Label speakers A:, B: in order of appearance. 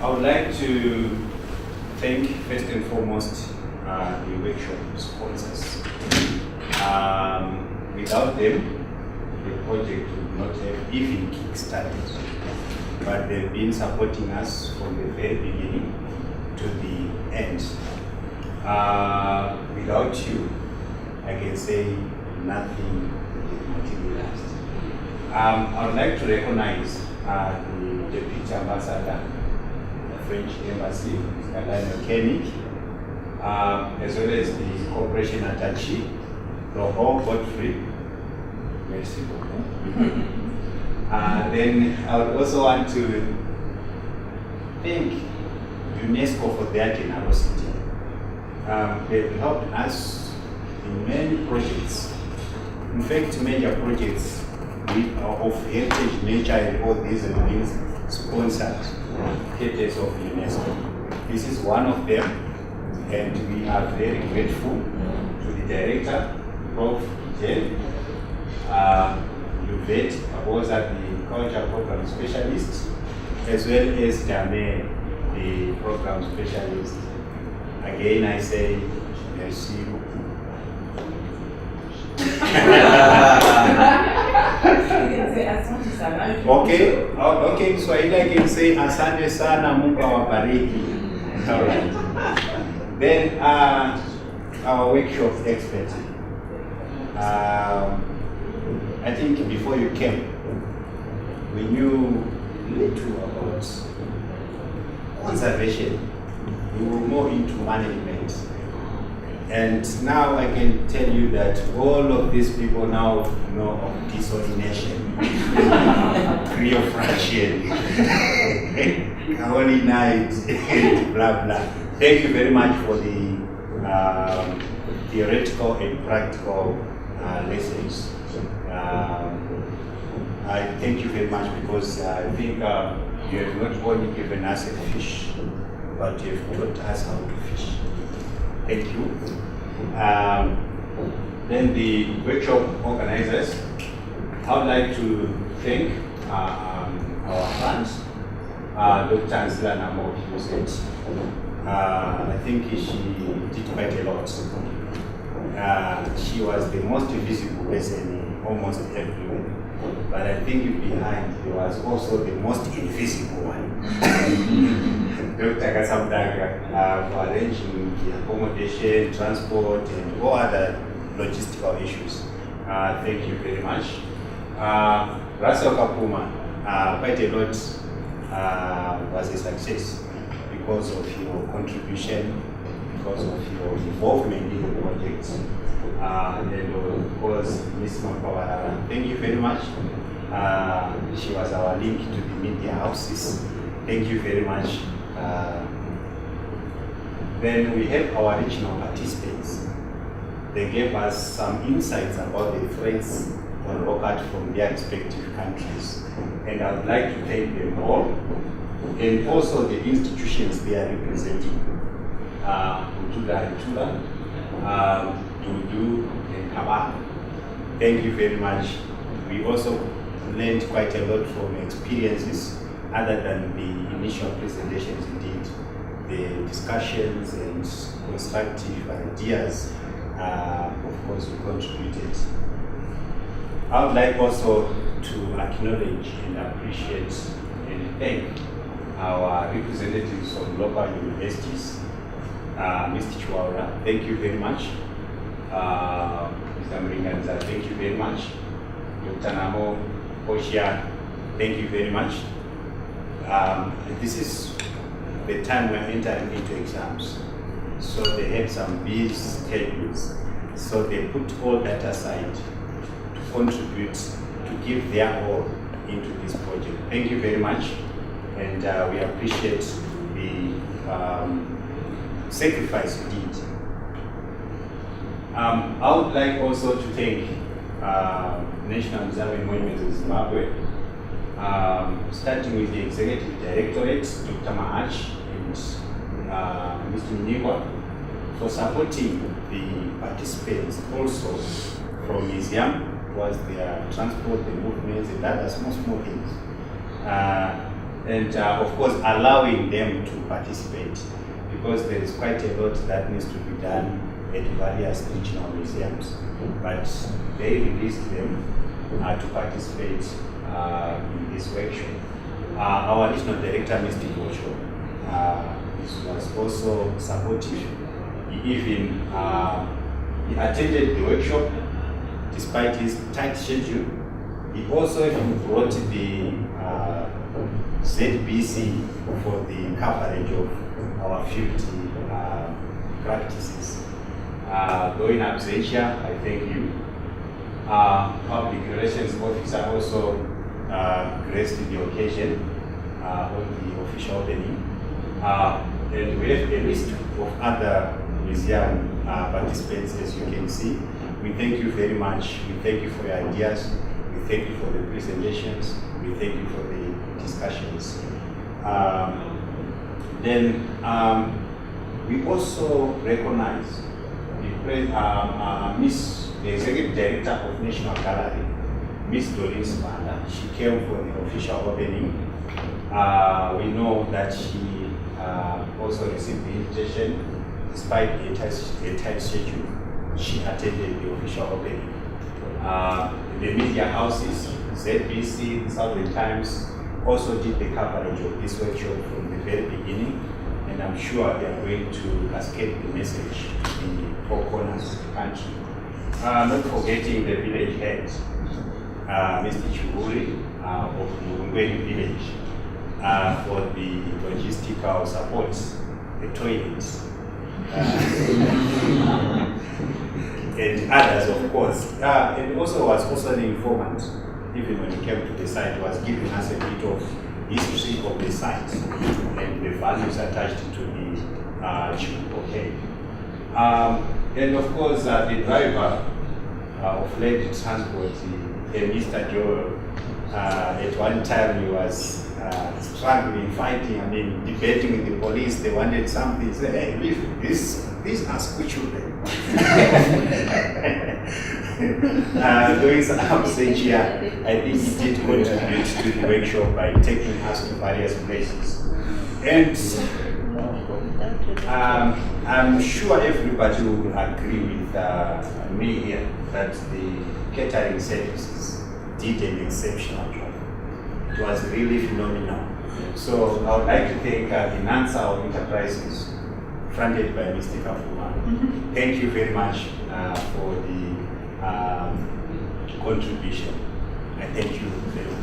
A: I would like to thank first and foremost the workshop sponsors. Without them, the project would not have even kick-started. But they've been supporting us from the very beginning to the end. Without you, I can say nothing materialized. I would like to recognize the Deputy Ambassador, the French Embassy, Mr. Kenny, as well as the Corporation Attaché, Roho Godfrey. Merci beaucoup. Then I would also want to thank UNESCO for their generosity. They've helped us in many projects. In fact, major projects of heritage, nature, and all these have been sponsored cases of UNESCO. This is one of them, and we are very grateful to the director, Prof. Jen. Yvette, who was at the culture program specialist, as well as Jamie, the program specialist. Again, I say, merci beaucoup. Okay, Swahili I can say, asante sana, Mungu awabariki. All right. Then, our workshop expert. I think before you came, we knew little about conservation. We were more into management. And now I can tell you that all of these people now know of disordination, creofraction, holy night, blah, blah. Thank you very much for the theoretical and practical lessons. I thank you very much because I think you have not only given us a fish, but you have taught us how to fish. Thank you. Then the workshop organizers, I would like to thank our friends, Dr. Ansela Namo, who said, I think she did quite a lot. She was the most visible person almost everywhere. But I think behind there was also the most invisible one. Dr. Kasamdaga for arranging the accommodation, transport, and all other logistical issues. Thank you very much. Russell Kapuma, quite a lot was a success because of your contribution, because of your involvement in the project. And of course, Ms. Mampawara, thank you very much. She was our link to the media houses. Thank you very much. Then we have our regional participants. They gave us some insights about the threats on rocket from their respective countries. And I would like to thank them all, and also the institutions they are representing. Utuda Itula, Dudu, and Kaba. Thank you very much. We also learned quite a lot from experiences other than the initial presentations indeed. The discussions and constructive ideas, of course, we contributed. I would like also to acknowledge and appreciate and thank our representatives from local universities. Mr. Chiwaura, thank you very much. Mr. Mringanza, thank you very much. Dr. Namo Oshia, thank you very much. This is the time we're entering into exams. So they have some busy schedules. So they put all that aside to contribute, to give their all into this project. Thank you very much. And we appreciate the sacrifice you did. I would like also to thank National Museum and Monuments of Zimbabwe, starting with the Executive Directorate, Dr. Maach and Mr. Mnyigwa, for supporting the participants also from museum, was their transport, the movements, and other small things. and of course allowing them to participate, because there is quite a lot that needs to be done at various regional museums, but they released them to participate in this workshop. Our additional director, Mr. Gosho, was also supportive. He even he attended the workshop despite his tight schedule. He also even brought the ZBC for the coverage of our field practices. Going up Zechia, I thank you. Public Relations Officer also graced the occasion on the official opening. And we have a list of other museum participants, as you can see. We thank you very much. We thank you for your ideas. We thank you for the presentations. We thank you for the discussions. We also recognize the Executive Director of National Gallery, Ms. Doreen Smanda. She came for the official opening. We know that she also received the invitation. Despite the tight schedule, she attended the official opening. The media houses, ZBC, the Southern Times, also did the coverage of this workshop from the very beginning, and I'm sure they are going to cascade the message in the four corners of the country. Not forgetting the village head, Mr. Chuburi of Mungweni village, for the logistical support, the toilets, and others, of course. And also was also an informant, even when he came to the site, was giving us a bit of history of the site and the values attached to the okay. And of course, the driver of land transport, Mr. Joel, at one time he was struggling, fighting, debating with the police. They wanted something. He said, hey, leave these are school children. Doing some research here, I think he did contribute to the workshop by taking us to various places. And I'm sure everybody will agree with me here that the catering services did an exceptional job. It was really phenomenal. So I would like to thank the Nansa of Enterprises, fronted by Mr. Kafuma. Thank you very much for the contribution. I thank you very much.